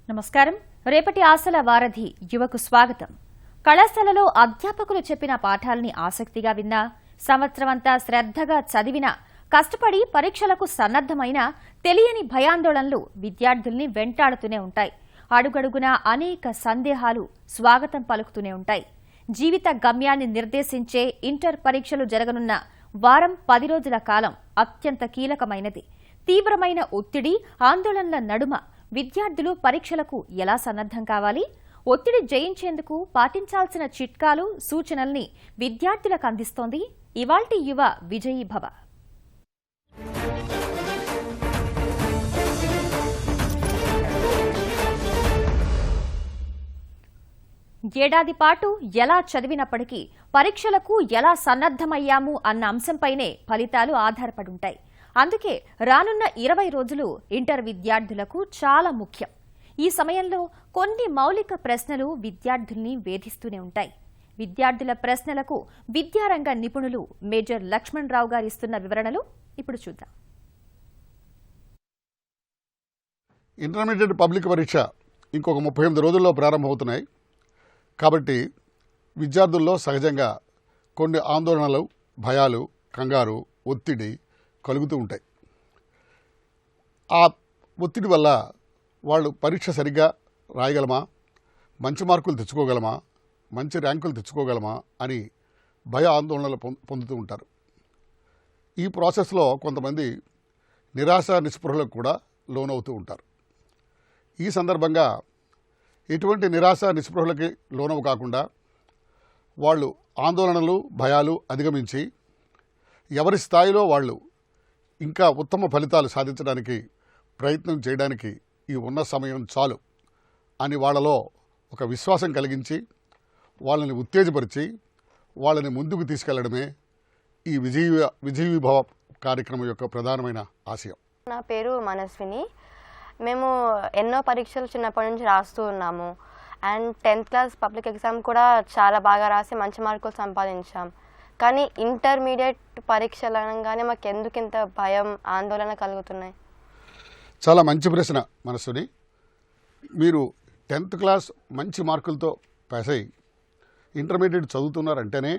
నమస్కారం. రేపటి ఆశల వారధి యువకు స్వాగతం. కళాశాలలో అధ్యాపకులు చెప్పిన పాఠాలని ఆసక్తిగా విన్నా, సంవత్సరమంతా శ్రద్ధగా చదివినా, కష్టపడి పరీక్షలకు సన్నద్దమైన తెలియని భయాందోళనలు విద్యార్థుల్ని వెంటాడుతూనే ఉంటాయి. అడుగడుగునా అనేక సందేహాలు స్వాగతం పలుకుతూనే ఉంటాయి. జీవిత గమ్యాన్ని నిర్దేశించే ఇంటర్ పరీక్షలు జరగనున్న వారం 10 రోజుల కాలం అత్యంత కీలకమైనది. తీవ్రమైన ఒత్తిడి, ఆందోళనల నడుమ విద్యార్థులు పరీక్షలకు ఎలా సన్నద్దం కావాలి, ఒత్తిడి జయించేందుకు పాటించాల్సిన చిట్కాలు, సూచనల్ని విద్యార్థులకు అందిస్తోంది ఇవాల్టి యువ విజయీభవ. ఏడాది పాటు ఎలా చదివినప్పటికీ పరీక్షలకు ఎలా సన్నద్దమయ్యాము అన్న అంశంపైనే ఫలితాలు ఆధారపడుంటాయి. అందుకే రానున్న 20 రోజులు ఇంటర్ విద్యార్థులకు చాలా ముఖ్యం. ఈ సమయంలో కొన్ని మౌలిక ప్రశ్నలు విద్యార్థుల్ని వేధిస్తూనే ఉంటాయి. విద్యార్థుల ప్రశ్నలకు విద్యారంగ నిపుణులు మేజర్ లక్ష్మణ్ రావు గారు ఇస్తున్న వివరణలు ఇప్పుడు చూద్దాం. ఇంటర్మీడియట్ పబ్లిక్ పరీక్ష ఇంకొక 38 రోజుల్లో ప్రారంభమవుతున్నాయి. కాబట్టి విద్యార్థుల్లో సహజంగా కొన్ని ఆందోళనలు, భయాలు, కంగారు, ఒత్తిడి కలుగుతూ ఉంటాయి. ఆ ఒత్తిడి వల్ల వాళ్ళు పరీక్ష సరిగ్గా రాయగలమా, మంచి మార్కులు తెచ్చుకోగలమా, మంచి ర్యాంకులు తెచ్చుకోగలమా అని భయ ఆందోళనలు పొందుతూ ఉంటారు. ఈ ప్రాసెస్లో కొంతమంది నిరాశ నిస్పృహలకు కూడా లోనవుతూ ఉంటారు. ఈ సందర్భంగా ఎటువంటి నిరాశ నిస్పృహలకి లోనవు కాకుండా వాళ్ళు ఆందోళనలు, భయాలు అధిగమించి ఎవరి స్థాయిలో వాళ్ళు ఇంకా ఉత్తమ ఫలితాలు సాధించడానికి ప్రయత్నం చేయడానికి ఈ ఉన్న సమయం చాలు అని వాళ్ళలో ఒక విశ్వాసం కలిగించి వాళ్ళని ఉత్తేజపరిచి వాళ్ళని ముందుకు తీసుకెళ్లడమే ఈ విజయీభవ కార్యక్రమం యొక్క ప్రధానమైన ఆశయం. నా పేరు మనస్విని. మేము ఎన్నో పరీక్షలు చిన్నప్పటి నుంచి రాస్తూ ఉన్నాము. And 10th class public exam కూడా చాలా బాగా రాసి మంచి మార్కులు సంపాదించాం. కానీ ఇంటర్మీడియట్ పరీక్షలు అనగానే మాకు ఎందుకు ఇంత భయం, ఆందోళన కలుగుతున్నాయి? చాలా మంచి ప్రశ్న మనస్సుని. మీరు 10th క్లాస్ మంచి మార్కులతో పాస్ అయ్యి ఇంటర్మీడియట్ చదువుతున్నారంటేనే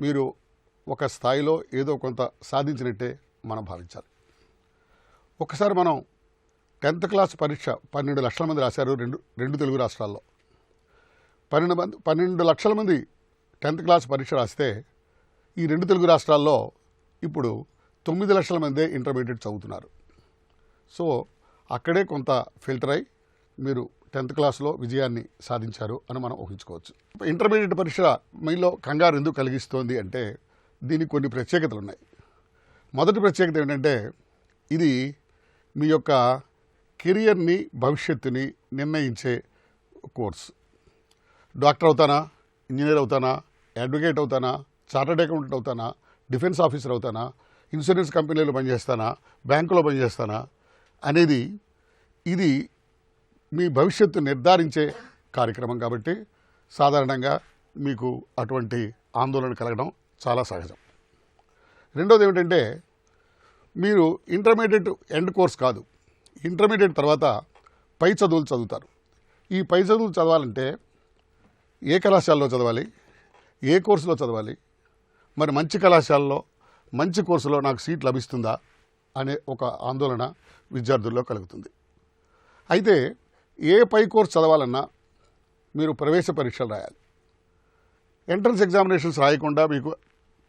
మీరు ఒక స్థాయిలో ఏదో కొంత సాధించినట్టే మనం భావించాలి. ఒకసారి మనం 10th క్లాస్ పరీక్ష 12 లక్షల మంది రాశారు రెండు తెలుగు రాష్ట్రాల్లో. 12 లక్షల మంది 10th క్లాస్ పరీక్ష రాస్తే ఈ 2 తెలుగు రాష్ట్రాల్లో ఇప్పుడు 9 లక్షల మందే ఇంటర్మీడియట్ చదువుతున్నారు. సో అక్కడే కొంత ఫిల్టర్ అయి మీరు 10th క్లాస్లో విజయాన్ని సాధించారు అని మనం ఊహించుకోవచ్చు. ఇంటర్మీడియట్ పరీక్ష మీలో కంగారు ఎందుకు కలిగిస్తోంది అంటే దీనికి కొన్ని ప్రత్యేకతలు ఉన్నాయి. మొదటి ప్రత్యేకత ఏంటంటే ఇది మీ యొక్క కెరియర్ని, భవిష్యత్తుని నిర్ణయించే కోర్స్. డాక్టర్ అవుతానా, ఇంజనీర్ అవుతానా, అడ్వకేట్ అవుతానా, చార్టర్డ్ అకౌంటెంట్ అవుతానా, డిఫెన్స్ ఆఫీసర్ అవుతానా, ఇన్సూరెన్స్ కంపెనీలో పనిచేస్తానా, బ్యాంకులో పనిచేస్తానా అనేది ఇది మీ భవిష్యత్తు నిర్ధారించే కార్యక్రమం. కాబట్టి సాధారణంగా మీకు అటువంటి ఆందోళన కలగడం చాలా సహజం. రెండోది ఏమిటంటే మీరు ఇంటర్మీడియట్ ఎండ్ కోర్స్ కాదు, ఇంటర్మీడియట్ తర్వాత పై చదువులు చదువుతారు. ఈ పై చదువులు చదవాలంటే ఏ కళాశాలలో చదవాలి, ఏ కోర్సులో చదవాలి, మరి మంచి కళాశాలలో మంచి కోర్సులో నాకు సీట్ లభిస్తుందా అనే ఒక ఆందోళన విద్యార్థుల్లో కలుగుతుంది. అయితే ఏ పై కోర్సు చదవాలన్నా మీరు ప్రవేశ పరీక్షలు రాయాలి. ఎంట్రన్స్ ఎగ్జామినేషన్స్ రాయకుండా మీకు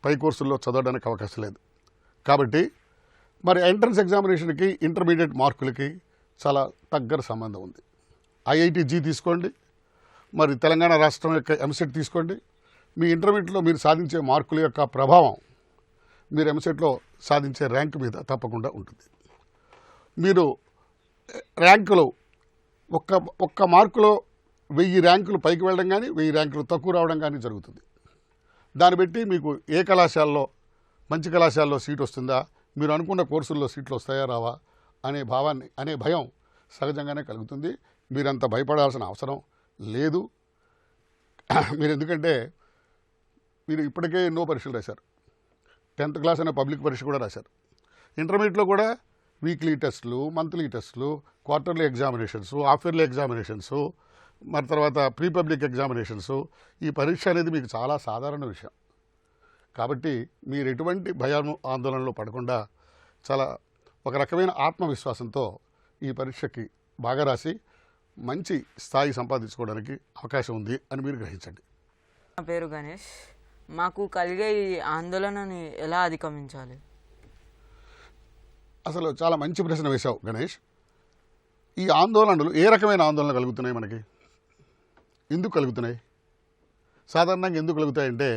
పై కోర్సుల్లో చదవడానికి అవకాశం లేదు. కాబట్టి మరి ఎంట్రన్స్ ఎగ్జామినేషన్కి ఇంటర్మీడియట్ మార్కులకి చాలా దగ్గర సంబంధం ఉంది. IIT-G తీసుకోండి, మరి తెలంగాణ రాష్ట్రం యొక్క ఎంసెట్ తీసుకోండి. మీ ఇంటర్మీడియట్లో మీరు సాధించే మార్కుల యొక్క ప్రభావం మీరు ఎంసెట్లో సాధించే ర్యాంక్ మీద తప్పకుండా ఉంటుంది. మీరు ర్యాంకులు ఒక్క మార్కులో 1000 ర్యాంకులు పైకి వెళ్ళడం కానీ 1000 ర్యాంకులు తక్కువ రావడం కానీ జరుగుతుంది. దాన్ని బట్టి మీకు ఏ కళాశాలలో, మంచి కళాశాలలో సీట్ వస్తుందా, మీరు అనుకున్న కోర్సుల్లో సీట్లు వస్తాయా రావా అనే భయం సహజంగానే కలుగుతుంది. మీరంత భయపడాల్సిన అవసరం లేదు. మీరు ఎందుకంటే మీరు ఇప్పటికే ఎన్నో పరీక్షలు రాశారు. 10th క్లాస్ అనే పబ్లిక్ పరీక్ష కూడా రాశారు. ఇంటర్మీడియట్లో కూడా వీక్లీ టెస్టులు, మంత్లీ టెస్టులు, quarterly examinations, half yearly examinations, మరి తర్వాత ప్రీ పబ్లిక్ ఎగ్జామినేషన్స్. ఈ పరీక్ష అనేది మీకు చాలా సాధారణ విషయం. కాబట్టి మీరు ఎటువంటి భయం ఆందోళనలో పడకుండా చాలా ఒక రకమైన ఆత్మవిశ్వాసంతో ఈ పరీక్షకి బాగా రాసి మంచి స్థాయి సంపాదించుకోవడానికి అవకాశం ఉంది అని మీరు గ్రహించండి. నా పేరు గణేష్. మాకు కలిగే ఈ ఆందోళనని ఎలా అధిగమించాలి? అసలు చాలా మంచి ప్రశ్న వేశావు గణేష్. ఈ ఆందోళనలు ఏ రకమైన ఆందోళన కలుగుతున్నాయి మనకి? ఎందుకు కలుగుతున్నాయి? సాధారణంగా ఎందుకు కలుగుతాయంటే,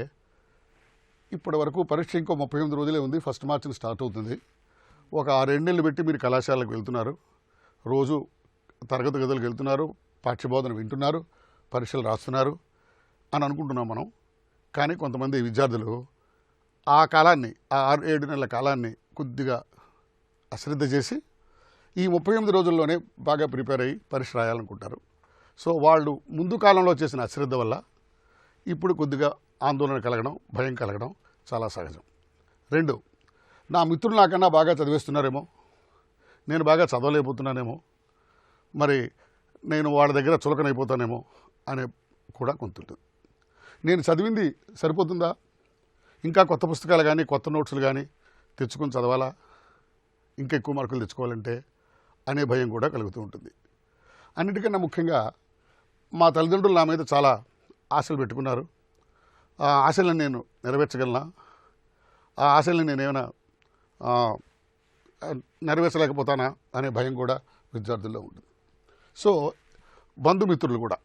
ఇప్పటి వరకు పరీక్ష ఇంకో 38 రోజులే ఉంది. 1 మార్చిని స్టార్ట్ అవుతుంది. ఒక 6 నెలలు పెట్టి మీరు కళాశాలకు వెళ్తున్నారు, రోజు తరగతి గదులకు వెళ్తున్నారు, పాఠ్యబోధన వింటున్నారు, పరీక్షలు రాస్తున్నారు అని అనుకుంటున్నాం మనం. కానీ కొంతమంది విద్యార్థులు ఆ కాలాన్ని, ఆ 6-7 నెలల కాలాన్ని కొద్దిగా అశ్రద్ధ చేసి ఈ 38 రోజుల్లోనే బాగా ప్రిపేర్ అయ్యి పరీక్ష రాయాలనుకుంటారు. సో వాళ్ళు ముందు కాలంలో చేసిన అశ్రద్ధ వల్ల ఇప్పుడు కొద్దిగా ఆందోళన కలగడం, భయం కలగడం చాలా సహజం. 2, నా మిత్రులు నాకన్నా బాగా చదివేస్తున్నారేమో, నేను బాగా చదవలేకపోతున్నానేమో, మరి నేను వాళ్ళ దగ్గర చులకనైపోతానేమో అనే కూడా కొంత ఉంటుంది. నేను చదివింది సరిపోతుందా? ఇంకా కొత్త పుస్తకాలు కానీ కొత్త నోట్సులు కానీ తెచ్చుకొని చదవాలా? ఇంకా ఎక్కువ మార్కులు తెచ్చుకోవాలంటే అనే భయం కూడా కలుగుతూ ఉంటుంది. అన్నిటికన్నా ముఖ్యంగా మా తల్లిదండ్రులు నా మీద చాలా ఆశలు పెట్టుకున్నారు. ఆ ఆశలను నేను నెరవేర్చగలనా? ఆ ఆశల్ని నేనేమైనా నెరవేర్చలేకపోతానా అనే భయం కూడా విద్యార్థుల్లో ఉంటుంది. సో బంధుమిత్రులు కూడా,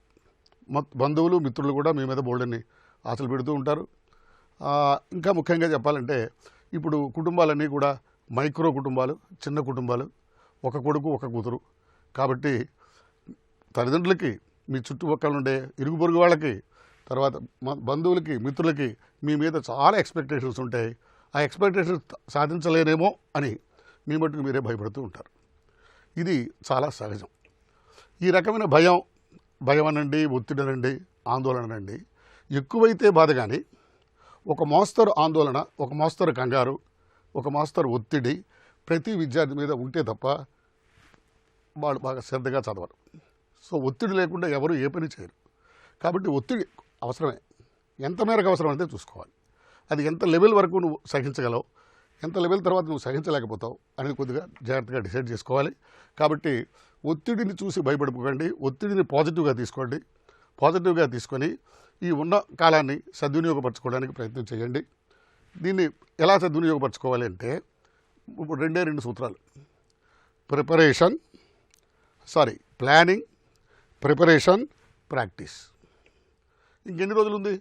బంధువులు మిత్రులు కూడా మీ మీద బోల్డన్ని ఆశలు పెడుతూ ఉంటారు. ఇంకా ముఖ్యంగా చెప్పాలంటే ఇప్పుడు కుటుంబాలన్నీ కూడా మైక్రో కుటుంబాలు, చిన్న కుటుంబాలు, ఒక కొడుకు ఒక కూతురు. కాబట్టి తల్లిదండ్రులకి, మీ చుట్టుపక్కల ఉండే ఇరుగు పొరుగు వాళ్ళకి, తర్వాత బంధువులకి, మిత్రులకి మీ మీద చాలా ఎక్స్పెక్టేషన్స్ ఉంటాయి. ఆ ఎక్స్పెక్టేషన్స్ సాధించలేనేమో అని మీ మట్టుకు మీరే భయపడుతూ ఉంటారు. ఇది చాలా సహజం. ఈ రకమైన భయం అనండి, ఒత్తిడి అనండి, ఆందోళన అనండి ఎక్కువైతే బాధ. కానీ ఒక మోస్తరు ఆందోళన, ఒక మోస్తరు కంగారు, ఒక మోస్తరు ఒత్తిడి ప్రతి విద్యార్థి మీద ఉంటే తప్ప వాళ్ళు బాగా శ్రద్ధగా చదవరు. సో ఒత్తిడి లేకుండా ఎవరు ఏ పని చేయరు. కాబట్టి ఒత్తిడి అవసరమే, ఎంత మేరకు అవసరం అంటే చూసుకోవాలి. అది ఎంత లెవెల్ వరకు నువ్వు సహించగలవు, ఎంత లెవెల్ తర్వాత నువ్వు సహించలేకపోతావు అనేది కొద్దిగా జాగ్రత్తగా డిసైడ్ చేసుకోవాలి. కాబట్టి ఒత్తిడిని చూసి భయపడిపోకండి, ఒత్తిడిని పాజిటివ్గా తీసుకోండి. పాజిటివ్గా తీసుకొని ఈ ఉన్న కాలాన్ని సద్వినియోగపరచుకోవడానికి ప్రయత్నం చేయండి. దీన్ని ఎలా సద్వినియోగపరచుకోవాలి అంటే ఇప్పుడు 2 సూత్రాలు: ప్లానింగ్, ప్రిపరేషన్, ప్రాక్టీస్. ఇంకెన్ని రోజులు ఉంది?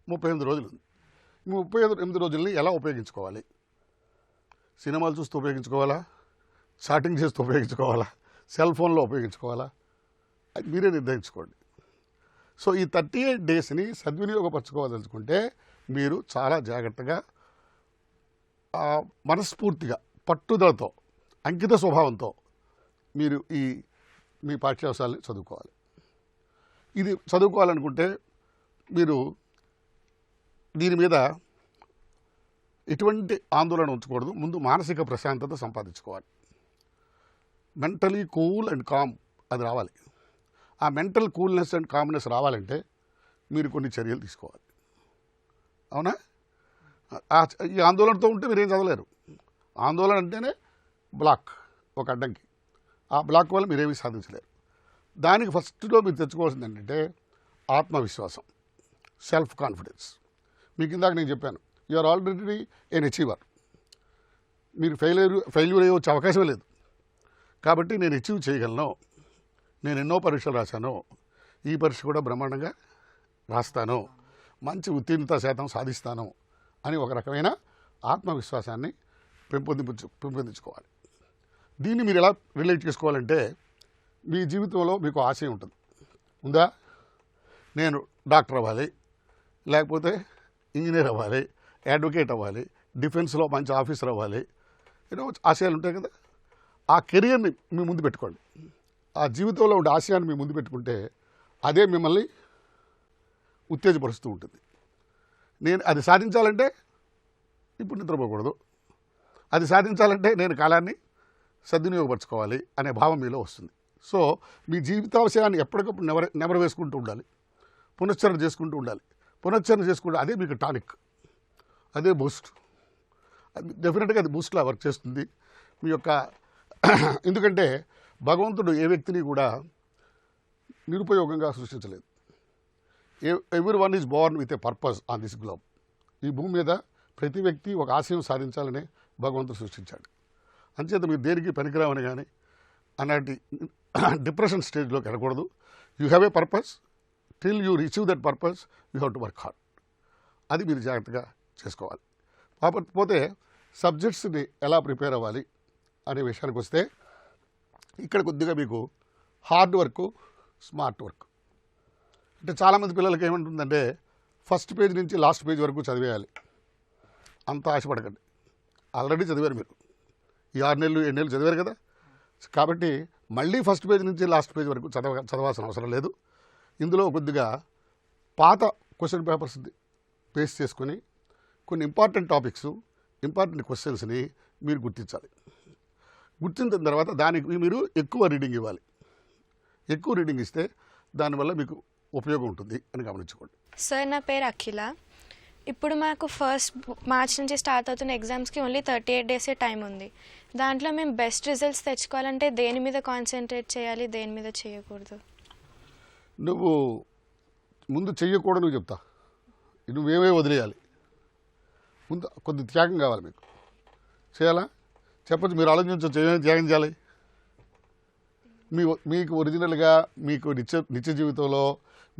38 రోజులు ఉంది. ఈ 38 రోజుల్ని ఎలా ఉపయోగించుకోవాలి? సినిమాలు చూస్తూ ఉపయోగించుకోవాలా? చాటింగ్ చేస్తూ ఉపయోగించుకోవాలా? సెల్ ఫోన్లో ఉపయోగించుకోవాలా? అది మీరే నిర్ణయించుకోండి. సో ఈ 38 డేస్ని సద్వినియోగపరచుకోవాలనుకుంటే మీరు చాలా జాగ్రత్తగా, మనస్ఫూర్తిగా, పట్టుదలతో, అంకిత స్వభావంతో మీరు మీ పాఠ్యాంశాలని చదువుకోవాలి. ఇది చదువుకోవాలనుకుంటే మీరు దీని మీద ఎటువంటి ఆందోళన ఉంచకూడదు. ముందు మానసిక ప్రశాంతత సంపాదించుకోవాలి. మెంటలీ కూల్ అండ్ కామ్ అది రావాలి. ఆ మెంటల్ కూల్నెస్ అండ్ కామ్నెస్ రావాలంటే మీరు కొన్ని చర్యలు తీసుకోవాలి. అవునా? ఈ ఆందోళనతో ఉంటే మీరేం చదవలేరు. ఆందోళన అంటేనే బ్లాక్, ఒక అడ్డంకి. ఆ బ్లాక్ వల్ల మీరేమీ సాధించలేరు. దానికి ఫస్ట్లో మీరు తెచ్చుకోవాల్సింది ఏంటంటే ఆత్మవిశ్వాసం, సెల్ఫ్ కాన్ఫిడెన్స్. మీకు ఇందాక నేను చెప్పాను, you are already an achiever. మీరు ఫెయిల్యూర్ అయ్యే వచ్చే అవకాశమే లేదు. కాబట్టి నేను అచీవ్ చేయగలను, నేను ఎన్నో పరీక్షలు రాశాను, ఈ పరీక్ష కూడా బ్రహ్మాండంగా రాస్తాను, మంచి ఉత్తీర్ణత శాతం సాధిస్తాను అని ఒక రకమైన ఆత్మవిశ్వాసాన్ని పెంపొందించుకోవాలి. దీన్ని మీరు ఎలా రిలేట్ చేసుకోవాలంటే మీ జీవితంలో మీకు ఆశయం ఉంటుంది. ఉందా? నేను డాక్టర్ అవ్వాలి, లేకపోతే ఇంజనీర్ అవ్వాలి, అడ్వకేట్ అవ్వాలి, డిఫెన్స్లో మంచి ఆఫీసర్ అవ్వాలి, ఆశయాలు ఉంటాయి కదా. ఆ కెరియర్ని మీ ముందు పెట్టుకోండి. ఆ జీవితంలో ఉండే ఆశయాన్ని మీ ముందు పెట్టుకుంటే అదే మిమ్మల్ని ఉత్తేజపరుస్తూ ఉంటుంది. నేను అది సాధించాలంటే ఇప్పుడు నిద్రపోకూడదు, అది సాధించాలంటే నేను కాలాన్ని సద్వినియోగపరచుకోవాలి అనే భావం మీలో వస్తుంది. సో మీ జీవితావశయాన్ని ఎప్పటికప్పుడు నెమరు వేసుకుంటూ ఉండాలి, పునశ్చరణ చేసుకుంటూ ఉండాలి. పునశ్చరణ చేసుకుంటూ అదే మీకు టానిక్, అదే బూస్ట్. డెఫినెట్గా అది బూస్ట్లా వర్క్ చేస్తుంది మీ యొక్క ఎందుకంటే భగవంతుడు ఏ వ్యక్తిని కూడా నిరుపయోగంగా సృష్టించలేదు. Every one is born with a purpose on this globe. ఈ భూమి మీద ప్రతి వ్యక్తి ఒక ఆశయం సాధించాలనే భగవంతుడు సృష్టించాడు. అంచేత మీరు దేనికి పనికిరావని కానీ అలాంటి డిప్రెషన్ స్టేజ్లోకి వెళ్ళకూడదు. You have a purpose, till you receive that purpose you have to work hard. అది మీరు జాగ్రత్తగా చేసుకోవాలి. కాకపోతే సబ్జెక్ట్స్ని ఎలా ప్రిపేర్ అవ్వాలి అనే విషయానికి వస్తే ఇక్కడ కొద్దిగా మీకు హార్డ్ వర్క్, స్మార్ట్ వర్క్. అంటే చాలామంది పిల్లలకి ఏమంటుందంటే ఫస్ట్ పేజ్ నుంచి లాస్ట్ పేజ్ వరకు చదివేయాలి. అంత ఆశపడకండి, ఆల్రెడీ చదివారు మీరు. ఈ 6 నెలలు 7 నెలలు చదివారు కదా. కాబట్టి మళ్ళీ ఫస్ట్ పేజ్ నుంచి లాస్ట్ పేజ్ వరకు చదవాల్సిన అవసరం లేదు. ఇందులో కొద్దిగా పాత క్వశ్చన్ పేపర్స్ బేస్ చేసుకొని కొన్ని ఇంపార్టెంట్ టాపిక్స్, ఇంపార్టెంట్ క్వశ్చన్స్ని మీరు గుర్తించాలి. గుర్తించిన తర్వాత దానికి మీరు ఎక్కువ రీడింగ్ ఇవ్వాలి. ఎక్కువ రీడింగ్ ఇస్తే దానివల్ల మీకు ఉపయోగం ఉంటుంది అని గమనించుకోండి. సార్, నా పేరు అఖిల. ఇప్పుడు మాకు 1 మార్చ్ నుంచి స్టార్ట్ అవుతున్న ఎగ్జామ్స్కి ఓన్లీ 38 డేసే టైం ఉంది. దాంట్లో మేము బెస్ట్ రిజల్ట్స్ తెచ్చుకోవాలంటే దేని మీద కాన్సన్ట్రేట్ చేయాలి, దేని మీద చేయకూడదు? నువ్వు ముందు చెయ్యకూడదు చెప్తా. నువ్వేమే వదిలేయాలి. ముందు కొద్ది త్యాగం కావాలి మీకు. చేయాలా చెప్పచ్చు. మీరు ఆలోచించవచ్చు ఏమేమి త్యాగం చేయాలి. మీకు ఒరిజినల్గా మీకు నిత్య జీవితంలో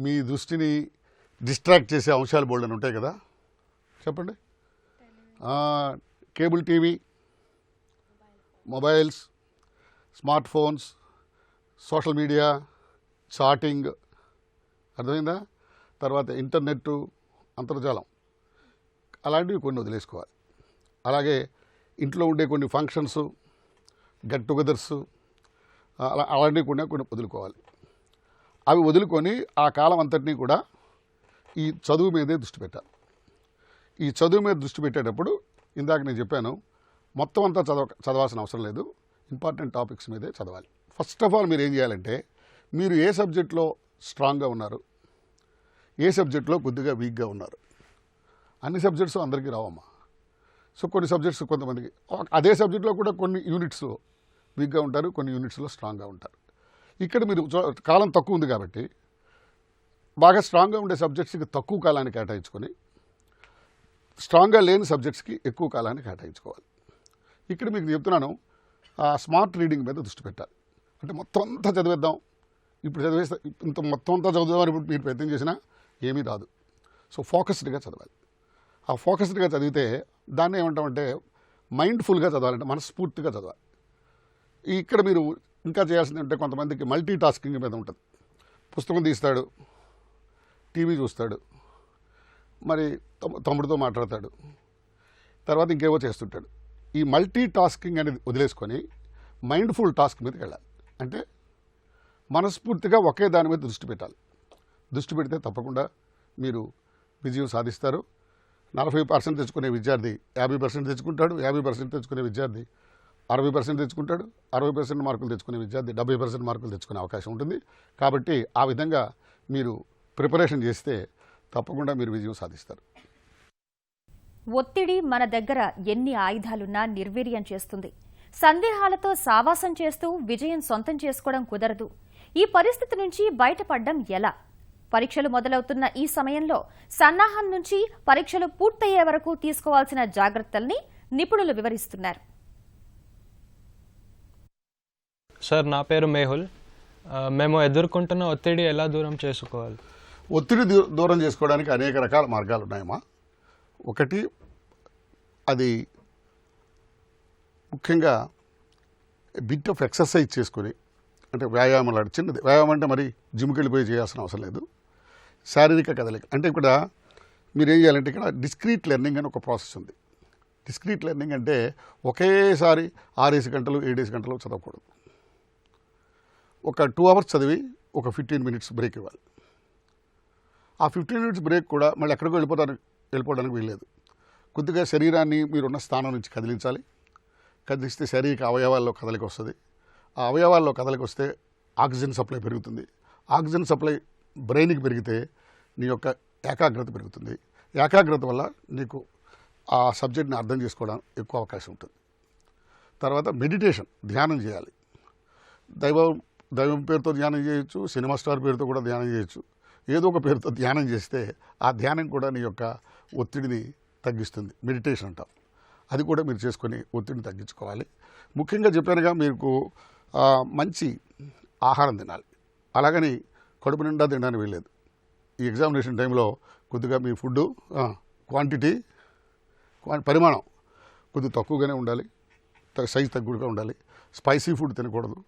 మీ దృష్టిని డిస్ట్రాక్ట్ చేసే అంశాలు బోల్డని ఉంటాయి కదా. చెప్పండి. Cable TV, mobiles, smart phones, social media, chatting, అర్థమైందా? తర్వాత ఇంటర్నెట్, అంతర్జాలం, అలాంటివి కొన్ని వదిలేసుకోవాలి. అలాగే ఇంట్లో ఉండే కొన్ని ఫంక్షన్స్, గెట్ టుగెదర్స్, అలాంటివి కొన్ని వదులుకోవాలి. అవి వదులుకొని ఆ కాలం అంతటినీ కూడా ఈ చదువు మీదే దృష్టి పెట్టాలి. ఈ చదువు మీద దృష్టి పెట్టేటప్పుడు ఇందాక నేను చెప్పాను, మొత్తం అంతా చదవాల్సిన అవసరం లేదు, ఇంపార్టెంట్ టాపిక్స్ మీదే చదవాలి. ఫస్ట్ ఆఫ్ ఆల్ మీరు ఏం చేయాలంటే మీరు ఏ సబ్జెక్ట్లో స్ట్రాంగ్గా ఉన్నారు, ఏ సబ్జెక్ట్లో కొద్దిగా వీక్గా ఉన్నారు. అన్ని సబ్జెక్ట్స్ అందరికీ రావమ్మా. సో కొన్ని సబ్జెక్ట్స్ కొంతమందికి అదే సబ్జెక్ట్లో కూడా కొన్ని యూనిట్స్ వీక్గా ఉంటారు, కొన్ని యూనిట్స్లో స్ట్రాంగ్గా ఉంటారు. ఇక్కడ మీరు కాలం తక్కువ ఉంది కాబట్టి బాగా స్ట్రాంగ్గా ఉండే సబ్జెక్ట్స్కి తక్కువ కాలాన్ని కేటాయించుకొని స్ట్రాంగ్గా లేని సబ్జెక్ట్స్కి ఎక్కువ కాలాన్ని కేటాయించుకోవాలి. ఇక్కడ మీకు చెప్తున్నాను, స్మార్ట్ రీడింగ్ మీద దృష్టి పెట్టాలి. అంటే మొత్తం అంతా చదివేద్దాం, ఇప్పుడు చదివేస్తే ఇంత మొత్తం అంతా చదువుదామని ఇప్పుడు మీరు ప్రయత్నం చేసినా ఏమీ రాదు. సో ఫోకస్డ్గా చదవాలి. ఆ ఫోకస్డ్గా చదివితే దాన్ని ఏమంటామంటే మైండ్ఫుల్గా చదవాలంటే మనస్ఫూర్తిగా చదవాలి. ఇక్కడ మీరు ఇంకా చేయాల్సింది అంటే కొంతమందికి మల్టీ టాస్కింగ్ మీద ఉంటుంది. పుస్తకం తీస్తాడు, టీవీ చూస్తాడు, మరి తమ్ముడితో మాట్లాడతాడు, తర్వాత ఇంకేవో చేస్తుంటాడు. ఈ మల్టీ టాస్కింగ్ అనేది వదిలేసుకొని మైండ్ఫుల్ టాస్క్ మీదకి వెళ్ళాలి. అంటే మనస్ఫూర్తిగా ఒకే దాని మీద దృష్టి పెట్టాలి. దృష్టి పెడితే తప్పకుండా మీరు విజయం సాధిస్తారు. 40% తెచ్చుకునే విద్యార్థి 50% తెచ్చుకుంటాడు, 50% తెచ్చుకునే విద్యార్థి 60% తెచ్చుకుంటాడు, 60% మార్కులు తెచ్చుకునే విద్యార్థి 70% మార్కులు తెచ్చుకునే అవకాశం ఉంటుంది. కాబట్టి ఆ విధంగా మీరు ప్రిపరేషన్ చేస్తే తప్పకుండా మీరు విజయం సాధిస్తారు. ఒత్తిడి మన దగ్గర ఎన్ని ఆయుధాలున్నా నిర్వీర్యం చేస్తుంది. సందేహాలతో సావాసం చేస్తూ విజయం సొంతం చేసుకోవడం కుదరదు. ఈ పరిస్థితి నుంచి బయటపడడం ఎలా? పరీక్షలు మొదలవుతున్న ఈ సమయంలో సన్నాహం నుంచి పరీక్షలు పూర్తయ్యే వరకు తీసుకోవాల్సిన జాగ్రత్తల్ని నిపుణులు వివరిస్తున్నారు. సార్, నా పేరు మేహుల్. మేము ఎదుర్కొంటున్న ఒత్తిడి ఎలా దూరం చేసుకోవాలి? ఒత్తిడి దూరం చేసుకోవడానికి అనేక రకాల మార్గాలు ఉన్నాయమ్మా. ఒకటి, అది ముఖ్యంగా బిట్ ఆఫ్ ఎక్సర్సైజ్ చేసుకొని, అంటే వ్యాయామాలు, చిన్నది వ్యాయామం అంటే మరి జిమ్కి వెళ్ళిపోయి చేయాల్సిన అవసరం లేదు. శారీరక కదలిక అంటే ఇక్కడ మీరు ఏం చేయాలంటే ఇక్కడ డిస్క్రీట్ లెర్నింగ్ అని ఒక ప్రాసెస్ ఉంది. డిస్క్రీట్ లెర్నింగ్ అంటే ఒకేసారి 6 గంటలు 7 గంటలు చదవకూడదు. ఒక 2 అవర్స్ చదివి ఒక 15 మినిట్స్ బ్రేక్ ఇవ్వాలి. ఆ 15 మినిట్స్ బ్రేక్ కూడా మళ్ళీ ఎక్కడికో వెళ్ళిపోవడానికి వీల్లేదు. కొద్దిగా శరీరాన్ని మీరున్న స్థానం నుంచి కదిలించాలి. కదిలిస్తే శారీరక అవయవాల్లో కదలిక వస్తుంది. ఆ అవయవాల్లో కదలిక వస్తే ఆక్సిజన్ సప్లై పెరుగుతుంది. ఆక్సిజన్ సప్లై బ్రెయిన్కి పెరిగితే నీ యొక్క ఏకాగ్రత పెరుగుతుంది. ఏకాగ్రత వల్ల నీకు ఆ సబ్జెక్ట్ని అర్థం చేసుకోవడం ఎక్కువ అవకాశం ఉంటుంది. తర్వాత మెడిటేషన్, ధ్యానం చేయాలి. దైవం పేరుతో ధ్యానం చేయొచ్చు, సినిమా స్టార్ పేరుతో కూడా ధ్యానం చేయొచ్చు. ఏదో ఒక పేరుతో ధ్యానం చేస్తే ఆ ధ్యానం కూడా నీ యొక్క ఒత్తిడిని తగ్గిస్తుంది. మెడిటేషన్ అంటాం. అది కూడా మీరు చేసుకొని ఒత్తిడిని తగ్గించుకోవాలి. ముఖ్యంగా చెప్పానుగా మీకు మంచి ఆహారం తినాలి. అలాగని కడుపు నిండా తినడానికి వీల్లేదు. ఈ ఎగ్జామినేషన్ టైంలో కొద్దిగా మీ ఫుడ్ క్వాంటిటీ పరిమాణం కొద్దిగా తక్కువగానే ఉండాలి, సైజు తక్కువగా ఉండాలి. స్పైసీ ఫుడ్ తినకూడదు.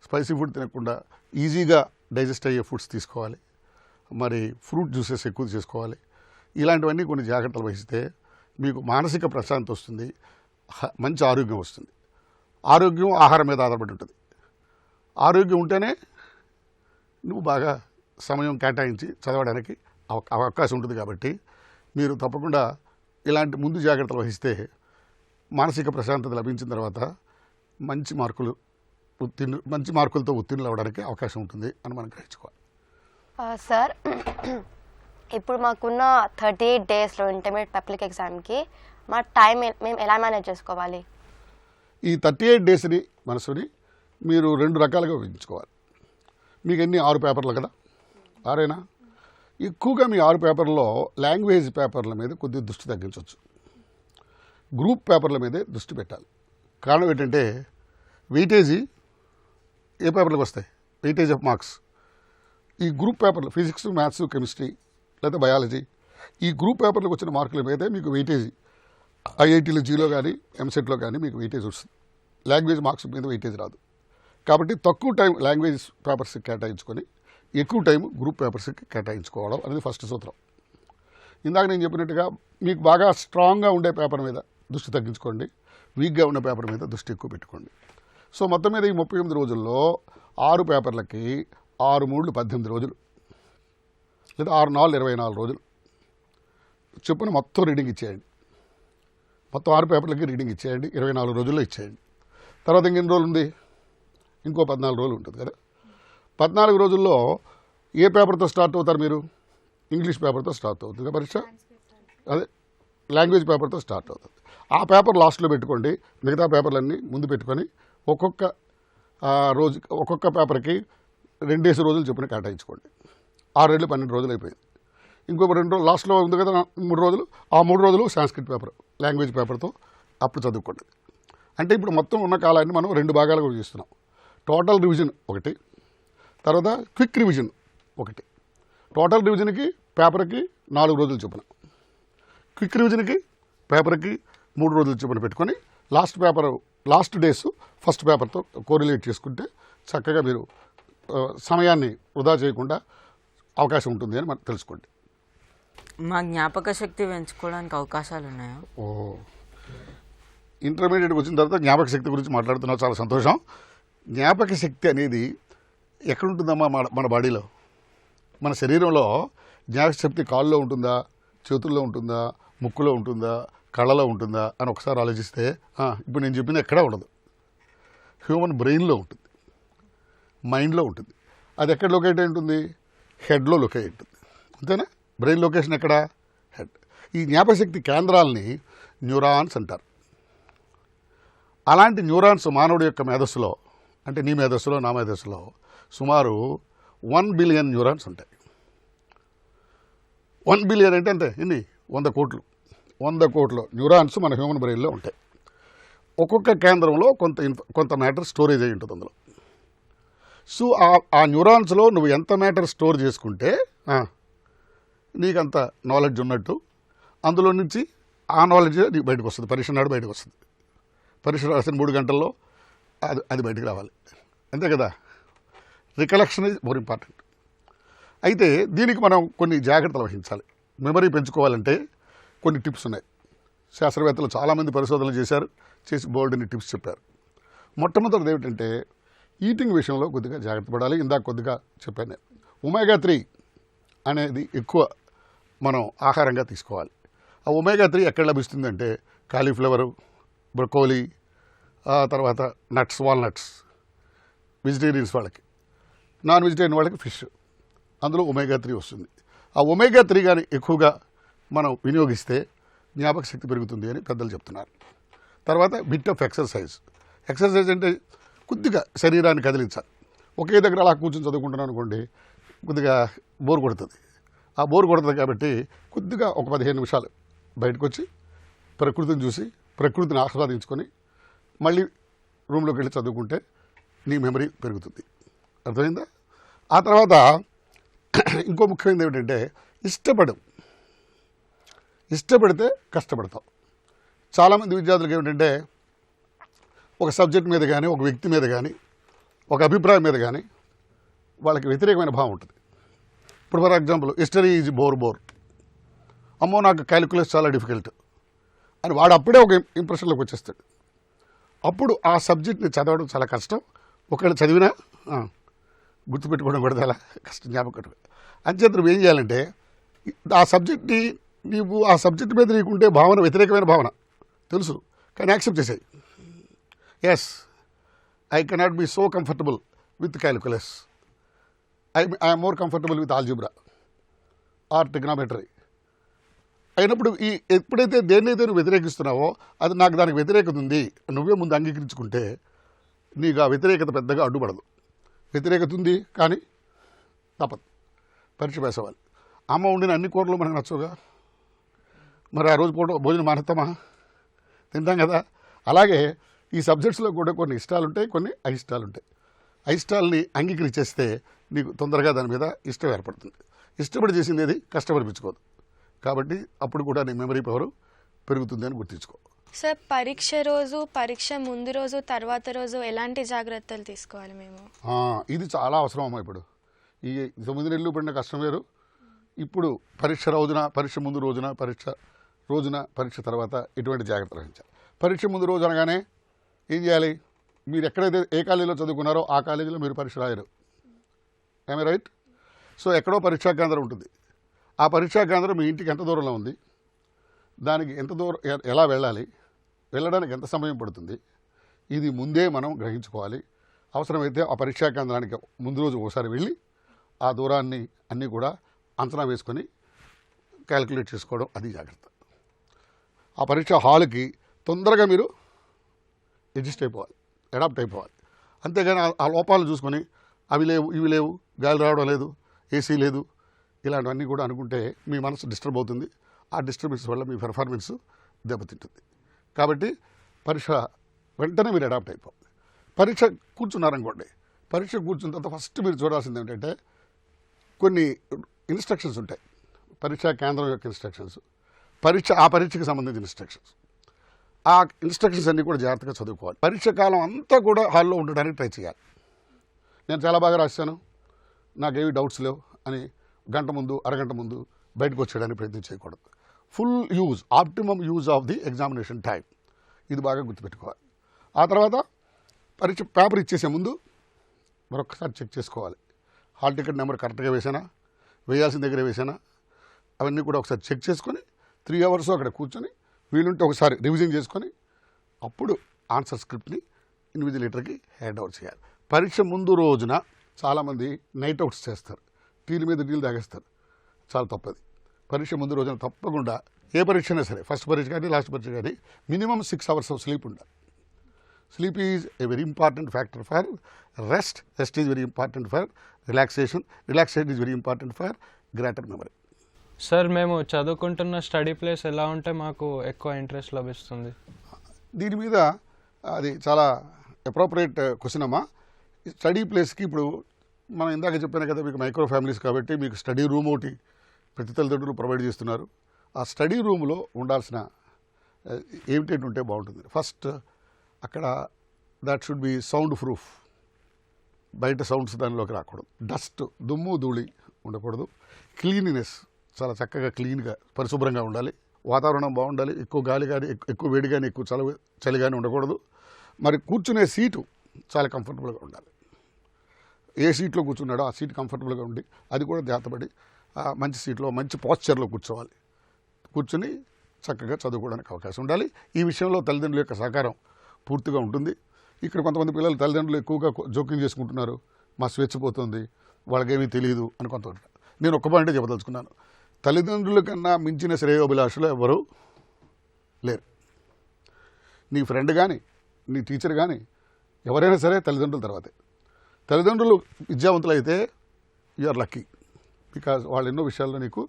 స్పైసీ ఫుడ్ తినకుండా ఈజీగా డైజెస్ట్ అయ్యే ఫుడ్స్ తీసుకోవాలి. మరి ఫ్రూట్ జ్యూసెస్ ఎక్కువ చేసుకోవాలి. ఇలాంటివన్నీ కొన్ని జాగ్రత్తలు వహిస్తే మీకు మానసిక ప్రశాంతత వస్తుంది, మంచి ఆరోగ్యం వస్తుంది. ఆరోగ్యం ఆహారం మీద ఆధారపడి ఉంటుంది. ఆరోగ్యం ఉంటేనే నువ్వు బాగా సమయం కేటాయించి చదవడానికి అవకాశం ఉంటుంది. కాబట్టి మీరు తప్పకుండా ఇలాంటి ముందు జాగ్రత్తలు వహిస్తే మానసిక ప్రశాంతత లభించిన తర్వాత మంచి మార్కులతో ఉత్తీర్ణులు అవ్వడానికి అవకాశం ఉంటుంది అని మనం గ్రహించుకోవాలి. సార్, ఇప్పుడు మాకున్న 38 డేస్లో ఇంటర్మీడియట్ పబ్లిక్ ఎగ్జామ్కి మా టైం మేము ఎలా మేనేజ్ చేసుకోవాలి? ఈ 38 డేస్ని మనసుని మీరు 2 రకాలుగా విభజించుకోవాలి. మీకు ఎన్ని 6 పేపర్లు కదా, 6 ఎక్కువగా మీ 6 పేపర్లో లాంగ్వేజ్ పేపర్ల మీద కొద్దిగా దృష్టి తగ్గించవచ్చు. గ్రూప్ పేపర్ల మీదే దృష్టి పెట్టాలి. కారణం ఏంటంటే వెయిటేజీ ఏ పేపర్లకు వస్తాయి, వెయిటేజ్ ఆఫ్ మార్క్స్. ఈ గ్రూప్ పేపర్లు ఫిజిక్స్, మ్యాథ్స్, కెమిస్ట్రీ లేదా బయాలజీ, ఈ గ్రూప్ పేపర్లకు వచ్చిన మార్కుల మీదే మీకు వెయిటేజీ ఐఐటీలో జీలో కానీ ఎంసెట్లో కానీ మీకు వెయిటేజ్ వస్తుంది. లాంగ్వేజ్ మార్క్స్ మీద వెయిటేజ్ రాదు. కాబట్టి తక్కువ టైం లాంగ్వేజ్ పేపర్స్కి కేటాయించుకొని ఎక్కువ టైం గ్రూప్ పేపర్స్కి కేటాయించుకోవడం అనేది ఫస్ట్ సూత్రం. ఇందాక నేను చెప్పినట్టుగా మీకు బాగా స్ట్రాంగ్గా ఉండే పేపర్ మీద దృష్టి తగ్గించుకోండి, వీక్గా ఉన్న పేపర్ మీద దృష్టి ఎక్కువ పెట్టుకోండి. సో మొత్తం మీద ఈ 38 రోజుల్లో 6 పేపర్లకి 6 3 18 రోజులు లేదా 6 4 24 రోజులు చెప్పున మొత్తం రీడింగ్ ఇచ్చేయండి. మొత్తం 6 పేపర్లకి రీడింగ్ ఇచ్చేయండి, 24 రోజుల్లో ఇచ్చేయండి. తర్వాత ఇంకెన్ని రోజులు ఉంది, ఇంకో 14 రోజులు ఉంటుంది కదా. 14 రోజుల్లో ఏ పేపర్తో స్టార్ట్ అవుతారు మీరు? ఇంగ్లీష్ పేపర్తో స్టార్ట్ అవుతుంది పరీక్ష, అదే లాంగ్వేజ్ పేపర్తో స్టార్ట్ అవుతుంది. ఆ పేపర్ లాస్ట్లో పెట్టుకోండి, మిగతా పేపర్లన్నీ ముందు పెట్టుకొని ఒక్కొక్క రోజు ఒక్కొక్క పేపర్కి 2 రోజులు చొప్పున కేటాయించుకోండి. 6 12 రోజులు అయిపోయింది. ఇంకొక 2 రోజులు లాస్ట్లో ఉంది కదా 3 రోజులు, ఆ 3 రోజులు సాంస్క్రిట్ పేపర్ లాంగ్వేజ్ పేపర్తో అప్పుడు చదువుకోండి. అంటే ఇప్పుడు మొత్తం ఉన్న కాలాన్ని మనం 2 భాగాలుగా చేస్తున్నాం. టోటల్ రివిజన్ ఒకటి, తర్వాత క్విక్ రివిజన్ ఒకటి. టోటల్ రివిజన్కి పేపర్కి 4 రోజులు చొప్పున, క్విక్ రివిజన్కి పేపర్కి 3 రోజులు చొప్పున పెట్టుకొని లాస్ట్ డేస్ ఫస్ట్ పేపర్తో కోరిలేట్ చేసుకుంటే చక్కగా మీరు సమయాన్ని వృధా చేయకుండా అవకాశం ఉంటుంది అని మనం తెలుసుకోండి. మా జ్ఞాపక శక్తి పెంచుకోవడానికి అవకాశాలు ఉన్నాయా? ఇంటర్మీడియట్కి వచ్చిన తర్వాత జ్ఞాపక శక్తి గురించి మాట్లాడుతున్నావు, చాలా సంతోషం. జ్ఞాపక శక్తి అనేది ఎక్కడుంటుందమ్మా? మన బాడీలో, మన శరీరంలో జ్ఞాపక శక్తి కాళ్ళలో ఉంటుందా, చేతుల్లో ఉంటుందా, ముక్కులో ఉంటుందా, కళ్ళలో ఉంటుందా అని ఒకసారి ఆలోచిస్తే ఇప్పుడు నేను చెప్పింది ఎక్కడా ఉండదు. హ్యూమన్ బ్రెయిన్లో ఉంటుంది, మైండ్లో ఉంటుంది. అది ఎక్కడ లొకేట్ అయి ఉంటుంది? హెడ్లో లొకేట్ ఉంటుంది. అంతేనా? బ్రెయిన్ లొకేషన్ ఎక్కడ? హెడ్. ఈ జ్ఞాపకశక్తి కేంద్రాలని న్యూరాన్స్ అంటారు. అలాంటి న్యూరాన్స్ మానవుడి యొక్క మేధస్సులో, అంటే నీ మేధస్సులో నా మేధస్సులో సుమారు 1 బిలియన్ న్యూరాన్స్ ఉంటాయి. 1 బిలియన్ అంటే అంతే, ఎన్ని? 100 కోట్ల న్యూరాన్స్ మన హ్యూమన్ బ్రెయిన్లో ఉంటాయి. ఒక్కొక్క కేంద్రంలో కొంత మ్యాటర్ స్టోరేజ్ అయి ఉంటుంది అందులో. సో ఆ న్యూరాన్స్లో నువ్వు ఎంత మ్యాటర్ స్టోర్ చేసుకుంటే నీకంత నాలెడ్జ్ ఉన్నట్టు. అందులో నుంచి ఆ నాలెడ్జ్ నీకు బయటకు వస్తుంది, పరీక్ష నాడు బయటకు వస్తుంది. పరీక్ష రాసిన 3 గంటల్లో అది బయటకు రావాలి, అంతే కదా. Recollection is more important. అయితే దీనికి మనం కొన్ని జాగ్రత్తలు వహించాలి. మెమరీ పెంచుకోవాలంటే కొన్ని టిప్స్ ఉన్నాయి. శాస్త్రవేత్తలు చాలామంది పరిశోధనలు చేసి బోల్డ్ని టిప్స్ చెప్పారు. మొట్టమొదటిది ఏమిటంటే ఈటింగ్ విషయంలో కొద్దిగా జాగ్రత్త పడాలి. ఇందాక కొద్దిగా చెప్పాను నేను. ఒమేగా 3 అనేది ఎక్కువ మనం ఆహారంగా తీసుకోవాలి. ఆ ఒమేగా 3 ఎక్కడ లభిస్తుందంటే కాలీఫ్లవరు, బ్రొకోలీ, తర్వాత నట్స్, వాల్నట్స్ వెజిటేరియన్స్ వాళ్ళకి, నాన్ వెజిటేరియన్ వాళ్ళకి ఫిష్, అందులో ఒమేగా-3 వస్తుంది. ఆ ఒమేగా-3 కానీ ఎక్కువగా మనం వినియోగిస్తే జ్ఞాపక శక్తి పెరుగుతుంది అని పెద్దలు చెప్తున్నారు. తర్వాత బిట్ ఆఫ్ ఎక్సర్సైజ్. ఎక్సర్సైజ్ అంటే కొద్దిగా శరీరాన్ని కదిలించాలి. ఒకే దగ్గర అలా కూర్చొని చదువుకుంటున్నాను అనుకోండి, కొద్దిగా బోర్ కొడుతుంది. ఆ బోర్ కొడుతుంది కాబట్టి కొద్దిగా ఒక 15 నిమిషాలు బయటకు వచ్చి ప్రకృతిని చూసి ప్రకృతిని ఆస్వాదించుకొని మళ్ళీ రూమ్లోకి వెళ్ళి చదువుకుంటే నీ మెమరీ పెరుగుతుంది. అర్థమైందా? ఆ తర్వాత ఇంకో ముఖ్యమైనది ఏమిటంటే ఇష్టపడితే కష్టపడతాం. చాలామంది విద్యార్థులకు ఏమిటంటే ఒక సబ్జెక్ట్ మీద కానీ, ఒక వ్యక్తి మీద కానీ, ఒక అభిప్రాయం మీద కానీ వాళ్ళకి వ్యతిరేకమైన భావం ఉంటుంది. ఇప్పుడు for example history is bore, అమ్మో నాకు క్యాలిక్యులస్ చాలా డిఫికల్ట్ అని వాడు అప్పుడే ఒక ఇంప్రెషన్లోకి వచ్చేస్తాడు. అప్పుడు ఆ సబ్జెక్ట్ని చదవడం చాలా కష్టం. ఒకవేళ చదివినా గుర్తుపెట్టుకోవడం కూడా చాలా కష్టం, జ్ఞాపకం. అంచేత నువ్వు ఏం చేయాలంటే ఆ సబ్జెక్ట్ని నీవు ఆ సబ్జెక్ట్ మీద నీకుంటే భావన వ్యతిరేకమైన భావన తెలుసు, కానీ యాక్సెప్ట్ చేసాయి. Yes, I cannot be so comfortable with calculus, I'm more comfortable with algebra or trigonometry అయినప్పుడు ఎప్పుడైతే దేన్నైతే నువ్వు వ్యతిరేకిస్తున్నావో అది నాకు దానికి వ్యతిరేకత ఉంది నువ్వే ముందు అంగీకరించుకుంటే నీకు ఆ వ్యతిరేకత పెద్దగా అడ్డుపడదు. వ్యతిరేకత ఉంది కానీ తప్పదు, పరీక్ష పాస్ అవ్వాలి. అమ్మ ఉండిన అన్ని కూరలు మనకు నచ్చవుగా, మరి ఆ రోజు భోజనం మానేస్తామా? తింటాం కదా. అలాగే ఈ సబ్జెక్ట్స్లో కూడా కొన్ని ఇష్టాలు ఉంటాయి, కొన్ని అయిష్టాలు ఉంటాయి. అయిష్టాలని అంగీకరించేస్తే నీకు తొందరగా దాని మీద ఇష్టం ఏర్పడుతుంది. ఇష్టపడి చేసింది ఏది కష్టపడిపించుకోదు, కాబట్టి అప్పుడు కూడా నీ మెమరీ పవర్ పెరుగుతుంది అని గుర్తించుకో. సార్, పరీక్ష రోజు, పరీక్ష ముందు రోజు, తర్వాత రోజు ఎలాంటి జాగ్రత్తలు తీసుకోవాలి మేము? ఇది చాలా అవసరం అమ్మా. ఇప్పుడు ఈ 9 నెలలు పడిన కష్టం వేరు. ఇప్పుడు పరీక్ష రోజున, పరీక్ష ముందు రోజున, పరీక్ష తర్వాత ఎటువంటి జాగ్రత్తలు వహించాలి. పరీక్ష ముందు రోజు అనగానే ఏం చేయాలి? మీరు ఎక్కడైతే ఏ కాలేజీలో చదువుకున్నారో ఆ కాలేజీలో మీరు పరీక్ష రాయరు. ఏమే రైట్? సో ఎక్కడో పరీక్షా కేంద్రం ఉంటుంది. ఆ పరీక్షా కేంద్రం మీ ఇంటికి ఎంత దూరంలో ఉంది, దానికి ఎంత దూరం, ఎలా వెళ్ళాలి, వెళ్ళడానికి ఎంత సమయం పడుతుంది, ఇది ముందే మనం గ్రహించుకోవాలి. అవసరమైతే ఆ పరీక్షా కేంద్రానికి ముందు రోజు ఒకసారి వెళ్ళి ఆ దూరాన్ని అన్నీ కూడా అంచనా వేసుకొని క్యాలిక్యులేట్ చేసుకోవడం, అది జాగ్రత్త. ఆ పరీక్ష హాల్కి తొందరగా మీరు అడ్జస్ట్ అయిపోవాలి, అడాప్ట్ అయిపోవాలి. అంతేగాని ఆ లోపాలు చూసుకొని అవి లేవు, ఇవి లేవు, గాలి రావడం లేదు, ఏసీ లేదు, ఇలాంటివన్నీ కూడా అనుకుంటే మీ మనసు డిస్టర్బ్ అవుతుంది. ఆ డిస్టర్బెన్స్ వల్ల మీ పెర్ఫార్మెన్స్ దెబ్బతింటుంది. కాబట్టి పరీక్ష వెంటనే మీరు అడాప్ట్ అయిపోవాలి. పరీక్ష కూర్చున్నారనుకోండి, పరీక్ష కూర్చున్న తర్వాత ఫస్ట్ మీరు చూడాల్సింది ఏంటంటే కొన్ని ఇన్స్ట్రక్షన్స్ ఉంటాయి. పరీక్షా కేంద్రం యొక్క ఇన్స్ట్రక్షన్స్, ఆ పరీక్షకి సంబంధించిన ఇన్స్ట్రక్షన్స్. ఆ ఇన్స్ట్రక్షన్స్ అన్నీ కూడా జాగ్రత్తగా చదువుకోవాలి. పరీక్ష కాలం అంతా కూడా హాల్లో ఉండడానికి ట్రై చేయాలి. నేను చాలా బాగా రాశాను, నాకేవి డౌట్స్ లేవు అని గంట ముందు, అరగంట ముందు బయటకు వచ్చేయడానికి ప్రయత్నం చేయకూడదు. Full use, optimum use of the examination time, ఇది బాగా గుర్తుపెట్టుకోవాలి. ఆ తర్వాత పరీక్ష పేపర్ ఇచ్చేసే ముందు మరొకసారి చెక్ చేసుకోవాలి. హాల్ టికెట్ నెంబర్ కరెక్ట్గా వేసానా, వేయాల్సిన దగ్గర వేసానా, అవన్నీ కూడా ఒకసారి చెక్ చేసుకొని 3 అవర్స్ అక్కడ కూర్చొని వీలుంటే ఒకసారి రివిజన్ చేసుకొని అప్పుడు ఆన్సర్ స్క్రిప్ట్ని ఇన్విజిలేటర్కి హ్యాండ్ ఓవర్ చేయాలి. పరీక్ష ముందు రోజున చాలామంది నైట్ అవుట్స్ చేస్తారు, టీల మీద టీలు తాగేస్తారు. చాలా తప్పది. పరీక్ష ముందు రోజున తప్పకుండా ఏ పరీక్ష అయినా సరే, ఫస్ట్ పరీక్ష కానీ లాస్ట్ పరీక్ష కానీ మినిమం 6 అవర్స్ ఆఫ్ స్లీప్ ఉండాలి. Sleep is a very important factor for rest is very important for relaxation is very important for greater memory. Sir, మేము చదువుకుంటున్న స్టడీ ప్లేస్ ఎలా ఉంటే మాకు ఎక్కువ ఇంట్రెస్ట్ లభిస్తుంది? దీని మీద అది చాలా అప్రోప్రియేట్ క్వశ్చన్ అమ్మా. స్టడీ ప్లేస్కి ఇప్పుడు మనం ఇందాక చెప్పాను కదా, మీకు మైక్రో ఫ్యామిలీస్ కాబట్టి మీకు స్టడీ రూమ్ ఒకటి ప్రతి తల్లిదండ్రులు ప్రొవైడ్ చేస్తున్నారు. ఆ స్టడీ రూమ్లో ఉండాల్సిన ఏమిటేంటి ఉంటే బాగుంటుంది. ఫస్ట్ అక్కడ that should be sound proof, బయట సౌండ్స్ దానిలోకి రాకూడదు. డస్ట్, దుమ్ము ధూళి ఉండకూడదు. క్లీనినెస్, చాలా చక్కగా క్లీన్గా పరిశుభ్రంగా ఉండాలి. వాతావరణం బాగుండాలి. ఎక్కువ గాలి కానీ, ఎక్కువ వేడి కానీ, ఎక్కువ చలి కానీ ఉండకూడదు. మరి కూర్చునే సీటు చాలా కంఫర్టబుల్గా ఉండాలి. ఏ సీట్లో కూర్చున్నాడో ఆ సీట్ కంఫర్టబుల్గా ఉండి అది కూడా జాగ్రత్తపడి మంచి సీట్లో మంచి పోస్చర్లో కూర్చోవాలి. కూర్చుని చక్కగా చదువుకోవడానికి అవకాశం ఉండాలి. ఈ విషయంలో తల్లిదండ్రుల యొక్క సహకారం పూర్తిగా ఉంటుంది. ఇక్కడ కొంతమంది పిల్లలు తల్లిదండ్రులు ఎక్కువగా జోక్యం చేసుకుంటున్నారు, మా స్వేచ్ఛ పోతుంది, వాళ్ళకేమీ తెలియదు అని కొంత. నేను ఒక్క పాయింటే చెప్పదలుచుకున్నాను, తల్లిదండ్రుల కన్నా మించిన శ్రేయోభిలాషులు ఎవరు లేరు. నీ ఫ్రెండ్ కానీ నీ టీచర్ కానీ ఎవరైనా సరే తల్లిదండ్రుల తర్వాతే. తల్లిదండ్రులు విద్యావంతులు అయితే యు ఆర్ లక్కీ, బికాజ్ వాళ్ళు ఎన్నో విషయాల్లో నీకు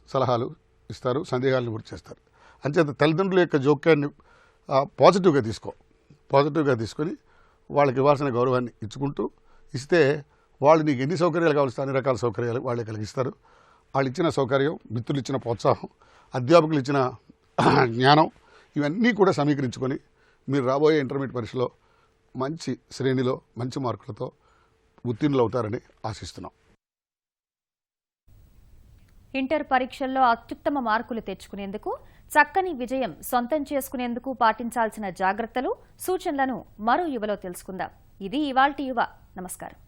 సలహాలు ఇస్తారు, సందేహాలను గుర్తు చేస్తారు. అంచేత తల్లిదండ్రుల యొక్క జోక్యాన్ని పాజిటివ్గా తీసుకొని వాళ్ళకి ఇవ్వాల్సిన గౌరవాన్ని ఇస్తే వాళ్ళు నీకు ఎన్ని సౌకర్యాలు కావాల్సిన అన్ని రకాల సౌకర్యాలు వాళ్ళే కలిగిస్తారు. వాళ్ళు ఇచ్చిన సౌకర్యం, మిత్రులు ఇచ్చిన ప్రోత్సాహం, అధ్యాపకులు ఇచ్చిన జ్ఞానం, ఇవన్నీ కూడా సమీకరించుకొని మీరు రాబోయే ఇంటర్మీడియట్ పరీక్షలో మంచి శ్రేణిలో మంచి మార్కులతో ఉత్తీర్ణులు అవుతారని ఆశిస్తున్నాం. ఇంటర్ పరీక్షల్లో అత్యుత్తమ మార్కులు తెచ్చుకునేందుకు, చక్కని విజయం సొంతం చేసుకునేందుకు పాటించాల్సిన జాగ్రత్తలు, సూచనలను మరో యువలో తెలుసుకుందాం. ఇది ఇవాల్టి యువ. నమస్కారం.